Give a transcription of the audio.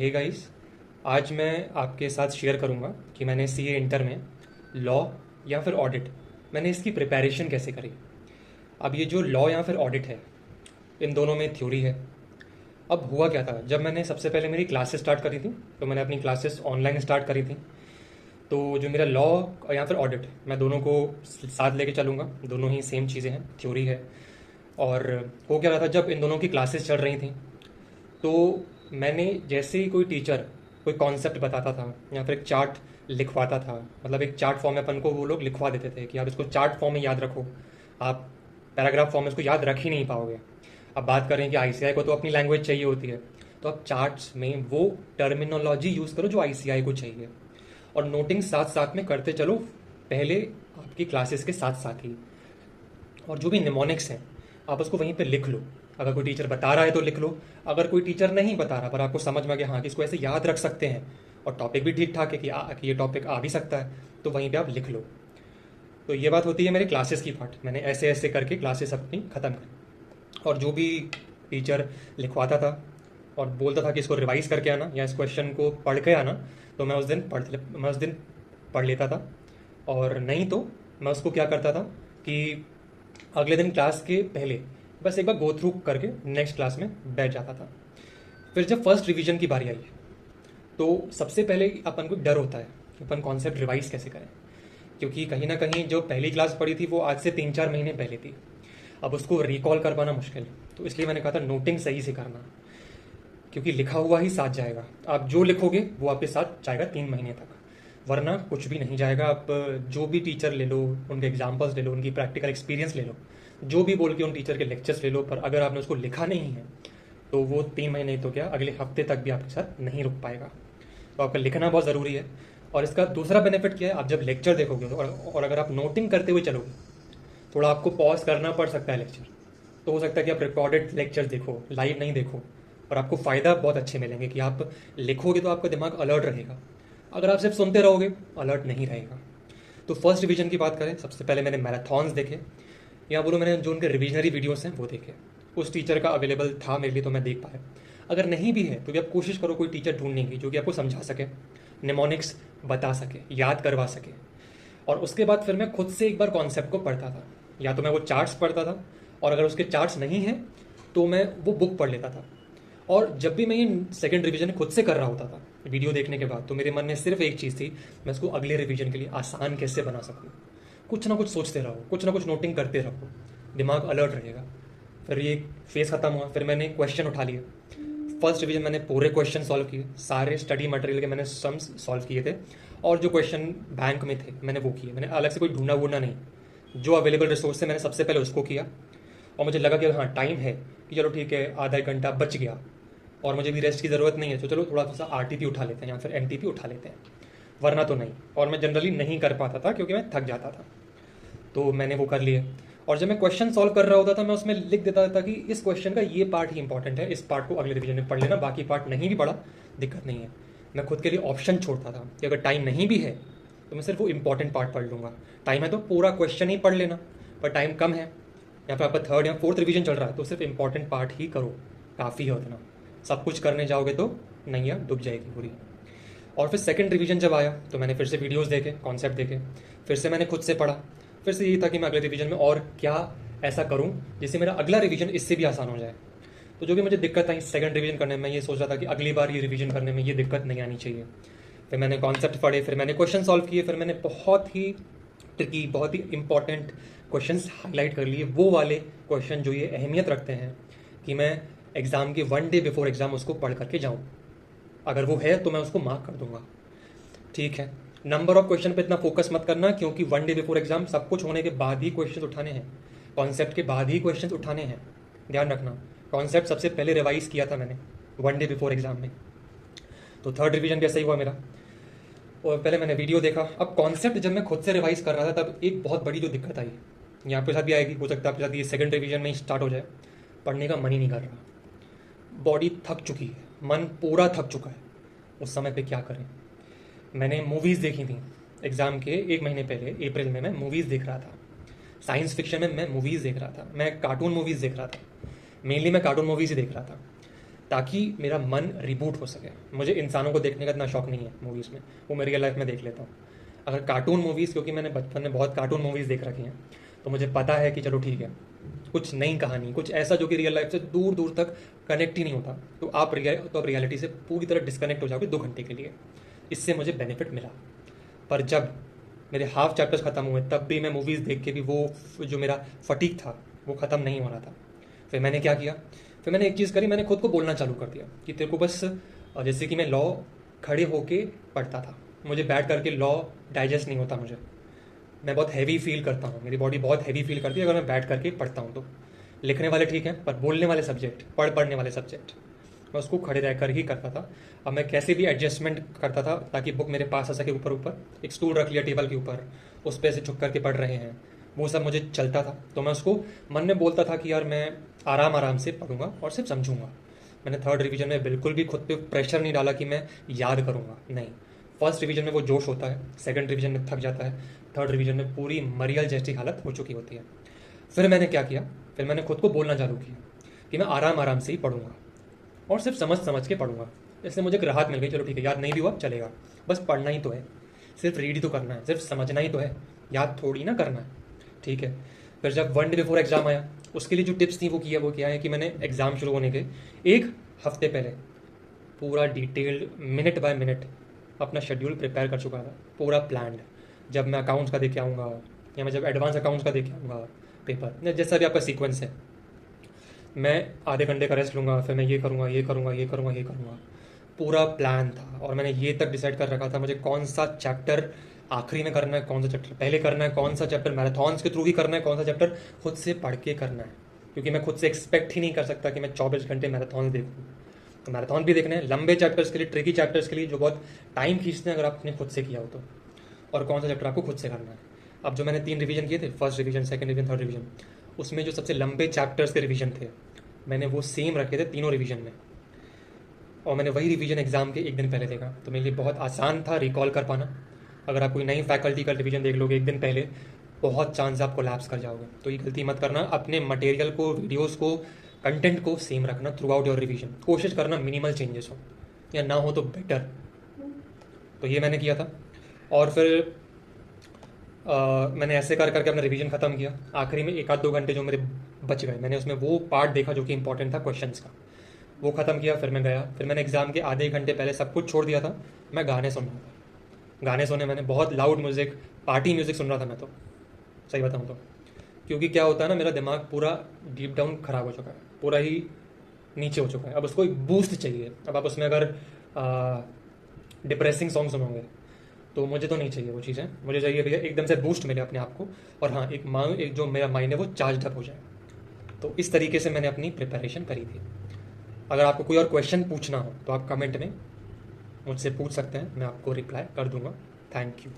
Hey guys, आज मैं आपके साथ शेयर करूंगा कि मैंने सीए इंटर में लॉ या फिर ऑडिट मैंने इसकी प्रिपरेशन कैसे करी। अब ये जो लॉ या फिर ऑडिट है, इन दोनों में थ्योरी है। अब हुआ क्या था, जब मैंने सबसे पहले मेरी क्लासेस स्टार्ट करी थी तो मैंने अपनी क्लासेस ऑनलाइन स्टार्ट करी थी। तो जो मेरा लॉ या फिर ऑडिट, मैं दोनों को साथ लेके चलूँगा। दोनों ही सेम चीज़ें हैं, थ्योरी है। और हो क्या रहा था, जब इन दोनों की क्लासेस चल रही थी तो मैंने जैसे ही कोई टीचर कोई कॉन्सेप्ट बताता था या फिर एक चार्ट लिखवाता था, मतलब एक चार्ट फॉर्म में अपन को वो लोग लिखवा देते थे कि आप इसको चार्ट फॉर्म में याद रखो, आप पैराग्राफ फॉर्म में इसको याद रख ही नहीं पाओगे। अब बात करें कि आईसीआई को तो अपनी लैंग्वेज चाहिए होती है, तो आप चार्ट्स में वो टर्मिनोलॉजी यूज़ करो जो आईसीआई को चाहिए, और नोटिंग साथ साथ में करते चलो, पहले आपकी क्लासेस के साथ साथ ही। और जो भी निमोनिक्स हैं आप उसको वहीं पे लिख लो। अगर कोई टीचर बता रहा है तो लिख लो, अगर कोई टीचर नहीं बता रहा पर आपको समझ में आ गया हाँ कि इसको ऐसे याद रख सकते हैं और टॉपिक भी ठीक ठाक है कि ये टॉपिक आ भी सकता है, तो वहीं पे आप लिख लो। तो ये बात होती है मेरे क्लासेस की पार्ट। मैंने ऐसे ऐसे करके क्लासेस अपनी ख़त्म करी, और जो भी टीचर लिखवाता था और बोलता था कि इसको रिवाइज़ करके आना या इस क्वेश्चन को पढ़ के आना, तो मैं उस दिन पढ़ लेता था। और नहीं तो मैं उसको क्या करता था कि अगले दिन क्लास के पहले बस एक बार गो थ्रू करके नेक्स्ट क्लास में बैठ जाता था। फिर जब फर्स्ट रिवीजन की बारी आई तो सबसे पहले अपन को डर होता है कि अपन कॉन्सेप्ट रिवाइज कैसे करें, क्योंकि कहीं ना कहीं जो पहली क्लास पढ़ी थी वो आज से 3-4 महीने पहले थी। अब उसको रिकॉल कर पाना मुश्किल है, तो इसलिए मैंने कहा था नोटिंग सही से करना, क्योंकि लिखा हुआ ही साथ जाएगा। आप जो लिखोगे वो आपके साथ जाएगा 3 महीने तक, वरना कुछ भी नहीं जाएगा। आप जो भी टीचर ले लो, उनके एग्जाम्पल्स ले लो, उनकी प्रैक्टिकल एक्सपीरियंस ले लो, जो भी बोल के उन टीचर के लेक्चर्स ले लो, पर अगर आपने उसको लिखा नहीं है तो वो 3 महीने तो क्या, अगले हफ्ते तक भी आपके साथ नहीं रुक पाएगा। तो आपका लिखना बहुत ज़रूरी है। और इसका दूसरा बेनिफिट क्या है, आप जब लेक्चर देखोगे और अगर आप नोटिंग करते हुए चलोगे, थोड़ा आपको पॉज करना पड़ सकता है लेक्चर, तो हो सकता है कि आप रिकॉर्डेड लेक्चर देखो, लाइव नहीं देखो, और आपको फ़ायदा बहुत अच्छे मिलेंगे कि आप लिखोगे तो आपका दिमाग अलर्ट रहेगा। अगर आप सिर्फ सुनते रहोगे, अलर्ट नहीं रहेगा। तो फर्स्ट रिवीजन की बात करें, सबसे पहले मैंने मैराथॉन्स देखे, या बोलो मैंने जो उनके रिविजनरी वीडियोस हैं वो देखे। उस टीचर का अवेलेबल था मेरे लिए तो मैं देख पाया। अगर नहीं भी है तो भी आप कोशिश करो कोई टीचर ढूंढने की जो कि आपको समझा सके, निमोनिक्स बता सके, याद करवा सके। और उसके बाद फिर मैं खुद से एक बार कॉन्सेप्ट को पढ़ता था, या तो मैं वो चार्ट्स पढ़ता था, और अगर उसके चार्ट्स नहीं हैं तो मैं वो बुक पढ़ लेता था। और जब भी मैं ये सेकंड रिवीजन खुद से कर रहा होता था वीडियो देखने के बाद, तो मेरे मन में सिर्फ एक चीज़ थी, मैं इसको अगले रिवीजन के लिए आसान कैसे बना सकूँ। कुछ ना कुछ सोचते रहो, कुछ ना कुछ नोटिंग करते रहो, दिमाग अलर्ट रहेगा। फिर ये फेज़ ख़त्म हुआ, फिर मैंने क्वेश्चन उठा लिए। फर्स्ट रिवीजन मैंने पूरे क्वेश्चन सॉल्व किए, सारे स्टडी मटेरियल के मैंने सम्स सॉल्व किए थे, और जो क्वेश्चन बैंक में थे मैंने वो किए। मैंने अलग से कोई ढूंढा वूढा नहीं, जो अवेलेबल रिसोर्स है मैंने सबसे पहले उसको किया। और मुझे लगा कि हाँ टाइम है, कि चलो ठीक है, आधा एक घंटा बच गया और मुझे भी रेस्ट की ज़रूरत नहीं है, तो चलो थोड़ा सा आरटीपी उठा लेते हैं या फिर एनटीपी उठा लेते हैं, वरना तो नहीं। और मैं जनरली नहीं कर पाता था क्योंकि मैं थक जाता था, तो मैंने वो कर लिए। और जब मैं क्वेश्चन सॉल्व कर रहा होता था, मैं उसमें लिख देता था कि इस क्वेश्चन का ये पार्ट ही इंपॉर्टेंट है, इस पार्ट को अगले रिवीजन में पढ़ लेना, बाकी पार्ट नहीं भी पढ़ा दिक्कत नहीं है। मैं खुद के लिए ऑप्शन छोड़ता था कि अगर टाइम नहीं भी है तो मैं सिर्फ वो इंपॉर्टेंट पार्ट पढ़ लूँगा। टाइम है तो पूरा क्वेश्चन ही पढ़ लेना, पर टाइम कम है या फिर आपका थर्ड या फोर्थ रिवीजन चल रहा है तो सिर्फ इंपॉर्टेंट पार्ट ही करो, काफ़ी है उतना। सब कुछ करने जाओगे तो नैया डूब जाएगी पूरी। और फिर सेकंड रिवीजन जब आया तो मैंने फिर से वीडियोस देखे, कॉन्सेप्ट देखे, फिर से मैंने खुद से पढ़ा। फिर से यही था कि मैं अगले रिवीजन में और क्या ऐसा करूं जिससे मेरा अगला रिवीजन इससे भी आसान हो जाए। तो जो भी मुझे दिक्कत आई सेकंड रिवीजन करने में, ये सोच रहा था कि अगली बार ये रिवीजन करने में ये दिक्कत नहीं आनी चाहिए। फिर मैंने कॉन्सेप्ट पढ़े, फिर मैंने क्वेश्चन सॉल्व किए, फिर मैंने बहुत ही ट्रिकी, बहुत ही इंपॉर्टेंट क्वेश्चंस हाईलाइट कर लिए, वो वाले क्वेश्चन जो ये अहमियत रखते हैं कि मैं एग्ज़ाम के 1 डे बिफोर एग्ज़ाम उसको पढ़ करके जाऊँ। अगर वो है तो मैं उसको मार्क कर दूंगा। ठीक है, नंबर ऑफ क्वेश्चन पे इतना फोकस मत करना, क्योंकि 1 डे बिफोर एग्जाम सब कुछ होने के बाद ही क्वेश्चन उठाने हैं, कॉन्सेप्ट के बाद ही क्वेश्चन उठाने हैं, ध्यान रखना। कॉन्सेप्ट सबसे पहले रिवाइज किया था मैंने 1 डे बिफोर एग्जाम में। तो थर्ड रिवीजन कैसा ही हुआ मेरा, और पहले मैंने वीडियो देखा। अब कॉन्सेप्ट जब मैं खुद से रिवाइज कर रहा था तब एक बहुत बड़ी जो दिक्कत आई, यहाँ पे साथ भी आएगी, हो सकता है आपके साथ ये सेकंड रिवीजन में ही स्टार्ट हो जाए, पढ़ने का मन ही नहीं कर रहा, बॉडी थक चुकी है, मन पूरा थक चुका है। उस समय पे क्या करें। मैंने मूवीज़ देखी थी एग्ज़ाम के 1 महीने पहले, अप्रैल में मैं मूवीज़ देख रहा था। साइंस फिक्शन में मैं मूवीज़ देख रहा था, मैं कार्टून मूवीज़ देख रहा था, मेनली मैं कार्टून मूवीज़ ही देख रहा था। ताकि मेरा मन रिबूट हो सके। मुझे इंसानों को देखने का इतना शौक नहीं है मूवीज़ में, वो मैं रियल लाइफ में देख लेता हूँ। अगर कार्टून मूवीज़, क्योंकि मैंने बचपन में बहुत कार्टून मूवीज़ देख रखी हैं, तो मुझे पता है कि चलो ठीक है, कुछ नई कहानी, कुछ ऐसा जो कि रियल लाइफ से दूर दूर तक कनेक्ट ही नहीं होता, तो आप रियलिटी से पूरी तरह डिस्कनेक्ट हो जाओगे 2 घंटे के लिए। इससे मुझे बेनिफिट मिला। पर जब मेरे हाफ चैप्टर्स ख़त्म हुए, तब भी मैं मूवीज़ देख के भी वो जो मेरा फटीक था वो ख़त्म नहीं हो रहा था। फिर मैंने क्या किया, फिर मैंने एक चीज़ करी, मैंने खुद को बोलना चालू कर दिया कि तेरे को बस जैसे कि मैं लॉ खड़े होके पढ़ता था, मुझे बैठ करके लॉ डाइजेस्ट नहीं होता, मैं बहुत हैवी फील करता हूँ, मेरी बॉडी बहुत हैवी फील करती है अगर मैं बैठ करके पढ़ता हूँ तो। लिखने वाले ठीक हैं, पर बोलने वाले सब्जेक्ट, पढ़ने वाले सब्जेक्ट, मैं उसको खड़े रहकर ही करता था। अब मैं कैसे भी एडजस्टमेंट करता था ताकि बुक मेरे पास आ सके, ऊपर ऊपर एक स्टूल रख लिया टेबल के ऊपर, उस पर से झुक करके पढ़ रहे हैं, वो सब मुझे चलता था। तो मैं उसको मन में बोलता था कि यार मैं आराम आराम से पढ़ूंगा और सिर्फ समझूंगा। मैंने थर्ड रिवीजन में बिल्कुल भी खुद पे प्रेशर नहीं डाला कि मैं याद करूंगा, नहीं। फर्स्ट रिवीजन में वो जोश होता है, सेकंड रिवीजन में थक जाता है, थर्ड रिवीजन में पूरी मरियल जैसी हालत हो चुकी होती है। फिर मैंने क्या किया, फिर मैंने खुद को बोलना चालू किया कि मैं आराम आराम से ही पढ़ूंगा और सिर्फ समझ समझ के पढ़ूंगा। इससे मुझे एक राहत मिल गई, चलो ठीक है, याद नहीं भी हुआ चलेगा, बस पढ़ना ही तो है, सिर्फ रीड ही तो करना है, सिर्फ समझना ही तो है, याद थोड़ी ना करना है, ठीक है। फिर जब 1 डे बिफोर एग्ज़ाम आया, उसके लिए जो टिप्स थी वो क्या है कि मैंने एग्ज़ाम शुरू होने के 1 हफ्ते पहले पूरा डिटेल्ड मिनट बाय मिनट अपना शेड्यूल प्रिपेयर कर चुका था, पूरा प्लान्ड। जब मैं अकाउंट्स का देख आऊँगा या मैं जब एडवांस अकाउंट्स का देख आऊँगा पेपर, जैसा भी आपका सीक्वेंस है, मैं आधे घंटे का रेस्ट लूँगा, फिर मैं ये करूँगा, ये करूँगा, ये करूँगा, ये करूँगा। पूरा प्लान था और मैंने ये तक डिसाइड कर रखा था मुझे कौन सा चैप्टर आखिरी में करना है, कौन सा चैप्टर पहले करना है, कौन सा चैप्टर मैराथॉन्स के थ्रू ही करना है, कौन सा चैप्टर खुद से पढ़ के करना है। क्योंकि मैं खुद से एक्सपेक्ट ही नहीं कर सकता कि मैं 24 घंटे मैराथॉन देखूँ। तो मैराथन भी देखने हैं लंबे चैप्टर्स के लिए, ट्रिकी चैप्टर्स के लिए जो बहुत टाइम खींचते हैं, अगर आपने खुद से किया हो तो। और कौन सा चैप्टर आपको खुद से करना है। अब जो मैंने 3 रिवीजन किए थे, first revision, second revision, third revision, उसमें जो सबसे लंबे चैप्टर्स के रिवीजन थे मैंने वो सेम रखे थे तीनों रिवीजन में, और मैंने वही रिवीजन एग्ज़ाम के 1 दिन पहले देखा। तो मेरे लिए बहुत आसान था रिकॉल कर पाना। अगर आप कोई नई फैकल्टी का रिवीजन देख लोगे 1 दिन पहले, बहुत चांस आप कोलैप्स कर जाओगे। तो ये गलती मत करना, अपने मटेरियल को, वीडियोज़ को, कंटेंट को सेम रखना थ्रू आउट योर रिवीजन। कोशिश करना मिनिमल चेंजेस हो, या ना हो तो बेटर। तो ये मैंने किया था। और फिर मैंने ऐसे कर करके अपना रिवीजन ख़त्म किया। आखिरी में 1-2 घंटे जो मेरे बच गए, मैंने उसमें वो पार्ट देखा जो कि इंपॉर्टेंट था क्वेश्चंस का, वो ख़त्म किया। फिर मैं गया, फिर मैंने एग्ज़ाम के आधे घंटे पहले सब कुछ छोड़ दिया था, मैं गाने सुन रहा था। गाने सुने मैंने, बहुत लाउड म्यूज़िक, पार्टी म्यूज़िक सुन रहा था मैं तो, सही बताऊँ तो। क्योंकि क्या होता है ना, मेरा दिमाग पूरा डीप डाउन ख़राब हो चुका है, पूरा ही नीचे हो चुका है। अब उसको एक बूस्ट चाहिए। अब आप उसमें अगर डिप्रेसिंग सॉन्ग सुनोगे तो मुझे तो नहीं चाहिए वो चीज़ें। मुझे चाहिए भैया एकदम से बूस्ट मिले अपने आप को, और हाँ, एक जो मेरा माइंड है वो चार्ज अप हो जाए। तो इस तरीके से मैंने अपनी प्रिपरेशन करी थी। अगर आपको कोई और क्वेश्चन पूछना हो तो आप कमेंट में मुझसे पूछ सकते हैं, मैं आपको रिप्लाई कर दूंगा। Thank you.